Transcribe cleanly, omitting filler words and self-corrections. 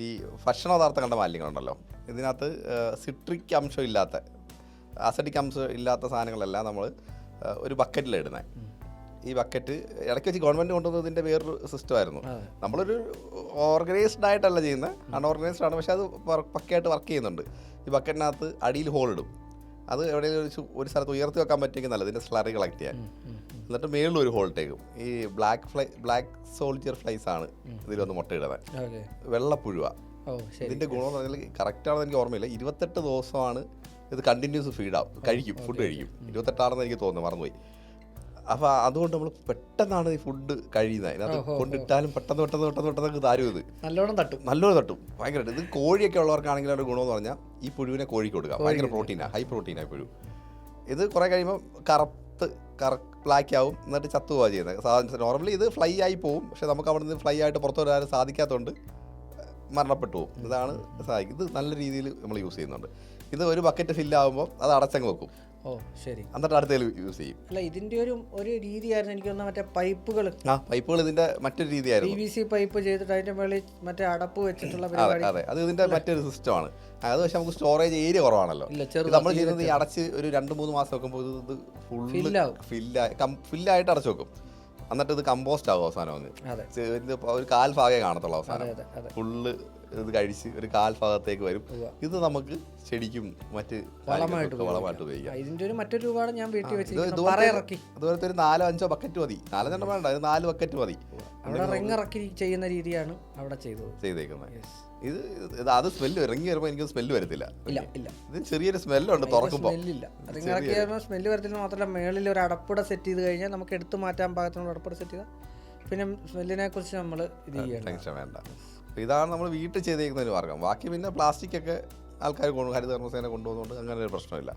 ഈ ഭക്ഷണ പദാർത്ഥങ്ങളുടെ മാലിന്യങ്ങളുണ്ടല്ലോ, ഇതിനകത്ത് സിട്രിക് അംശം ഇല്ലാത്ത, അസിഡിക് അംശം ഇല്ലാത്ത സാധനങ്ങളെല്ലാം നമ്മൾ ഒരു ബക്കറ്റിലിടുന്നത്. ഈ ബക്കറ്റ് ഇടയ്ക്ക് വെച്ച് ഗവൺമെൻറ് കൊണ്ടുവന്നതിൻ്റെ വേറൊരു സിസ്റ്റമായിരുന്നു. നമ്മളൊരു ഓർഗനൈസ്ഡ് ആയിട്ടല്ല ചെയ്യുന്നത്, അൺഓർഗനൈസ്ഡ് ആണ്, പക്ഷെ അത് പക്കയായിട്ട് വർക്ക് ചെയ്യുന്നുണ്ട്. ഈ ബക്കറ്റിനകത്ത് അടിയിൽ ഹോൾ ഇടും. അത് എവിടെയെങ്കിലും ഒരു സ്ഥലത്ത് ഉയർത്തി വെക്കാൻ പറ്റുമെങ്കിൽ നല്ലത്, ഇതിൻ്റെ സ്ലറി കളക്ട് ചെയ്യാൻ. എന്നിട്ട് മേളിൽ ഒരു ഹോൾ ഇട്ടേക്കും. ഈ ബ്ലാക്ക് സോൾജിയർ ഫ്ലൈസ് ആണ് ഇതിലൊന്ന് മുട്ടയിടുന്നത്. വെള്ളപ്പുഴുവ. ഇതിൻ്റെ ഗുണമെന്ന് പറഞ്ഞാൽ കറക്റ്റാണെന്ന് എനിക്ക് ഓർമ്മയില്ല, 28 ദിവസമാണ് ഇത് കണ്ടിന്യൂസ് കഴിക്കും, ഫുഡ് കഴിക്കും. 28 എനിക്ക് തോന്നുന്നു, മറന്നുപോയി. അപ്പോൾ അതുകൊണ്ട് നമ്മൾ പെട്ടെന്നാണ് ഈ ഫുഡ് കഴിയുന്നത്. അതിനകത്ത് കൊണ്ടിട്ടാലും പെട്ടെന്ന് താരും. ഇത് നല്ലോണം തട്ടും ഭയങ്കരമായിട്ട്. ഇത് കോഴിയൊക്കെ ഉള്ളവർക്കാണെങ്കിൽ ഒരു ഗുണമെന്ന് പറഞ്ഞാൽ ഈ പുഴുവിനെ കോഴിക്ക് കൊടുക്കാം. ഭയങ്കര പ്രോട്ടീനാണ്, ഹൈ പ്രോട്ടീനാണ് പുഴു. ഇത് കുറേ കഴിയുമ്പോൾ ബ്ലാക്ക് ആവും, എന്നിട്ട് ചത്തുപോവുക ചെയ്യുന്നത്. സാധാരണ നോർമലി ഇത് ഫ്ലൈ ആയി പോവും, പക്ഷെ നമുക്ക് അവിടെ നിന്ന് ഫ്ലൈ ആയിട്ട് പുറത്തു വരാൻ സാധിക്കാത്തതുകൊണ്ട് മരണപ്പെട്ടു പോകും. ഇതാണ് ഇത് നല്ല രീതിയിൽ നമ്മൾ യൂസ് ചെയ്യുന്നുണ്ട്. ഇത് ഒരു ബക്കറ്റ് ഫില്ലാകുമ്പോൾ അത് അടച്ചങ്ങ് വെക്കും. ശരി. എന്നിട്ട് അടുത്തേൽ യൂസ് ചെയ്യും. അല്ല, ഇതിന്റെ ഒരു രീതിയായിരുന്നു എനിക്ക് തോന്നുന്നത്, മറ്റേ പൈപ്പുകൾ ഇതിന്റെ മറ്റൊരു രീതിയായിരുന്നു. PVC പൈപ്പ് ചെയ്തിട്ട് അതിന്റെ മേളിൽ മറ്റേ അടപ്പ് വെച്ചിട്ടുള്ള പരിപാടി. അതെ, അത് ഇതിന്റെ മറ്റൊരു സിസ്റ്റമാണ്. അത് പക്ഷെ നമുക്ക് സ്റ്റോറേജ് ഏരിയ കുറവാണല്ലോ. നമ്മൾ ചെയ്യുന്നത് ഈ അടച്ച് ഒരു 2-3 മാസം വെക്കുമ്പോൾ ഇത് ഫില്ലായിട്ട് അടച്ചു വെക്കും. എന്നിട്ട് ഇത് കമ്പോസ്റ്റ് ആകും അവസാനം. ഒരു കാൽഭാഗേ കാണത്തുള്ളൂ അവസാനം. ഫുള്ള് ഇത് കഴിച്ച് ഒരു കാൽഭാഗത്തേക്ക് വരും. ഇത് നമുക്ക് ചെടിക്കും മറ്റ് വളമായിട്ട് ഉപയോഗിക്കാം. ഇതിന്റെ മറ്റൊരു രൂപമാണ് ഞാൻ വീട്ടിൽ വെച്ചിരിക്കുന്നത്. അതുപോലത്തെ ഒരു 4-5 ബക്കറ്റ് മതി. 4 വേണ്ട, 4 ബക്കറ്റ് മതി. ഇറക്കി ചെയ്യുന്ന രീതിയാണ് അവിടെ ചെയ്തേക്കുന്നത്. അത് സ്മെല്ല് ഇറങ്ങി വരുമ്പോൾ എനിക്ക് സ്മെല്ല് വരത്തില്ല. ഇത് ചെറിയൊരു സ്മെല്ലുണ്ട് തുറക്കുമ്പോൾ. സ്മെല്ല് വരത്തില്ല. മാത്രമല്ല, മേളിൽ ഒരു അടപ്പുട സെറ്റ് ചെയ്ത് കഴിഞ്ഞാൽ നമുക്ക് എടുത്തു മാറ്റാൻ പാകത്തിനുള്ള അടപ്പുട സെറ്റ് ചെയ്താൽ പിന്നെ സ്മെല്ലിനെ കുറിച്ച് നമ്മൾ ഇത് ചെയ്യണം. വേണ്ട. ഇതാണ് നമ്മൾ വീട്ടിൽ ചെയ്തേക്കുന്ന ഒരു മാർഗം. ബാക്കി പിന്നെ പ്ലാസ്റ്റിക് ഒക്കെ ആൾക്കാർ ഹരിത കർമ്മസേന കൊണ്ടുപോകുന്നതുകൊണ്ട് അങ്ങനെ ഒരു പ്രശ്നമില്ല.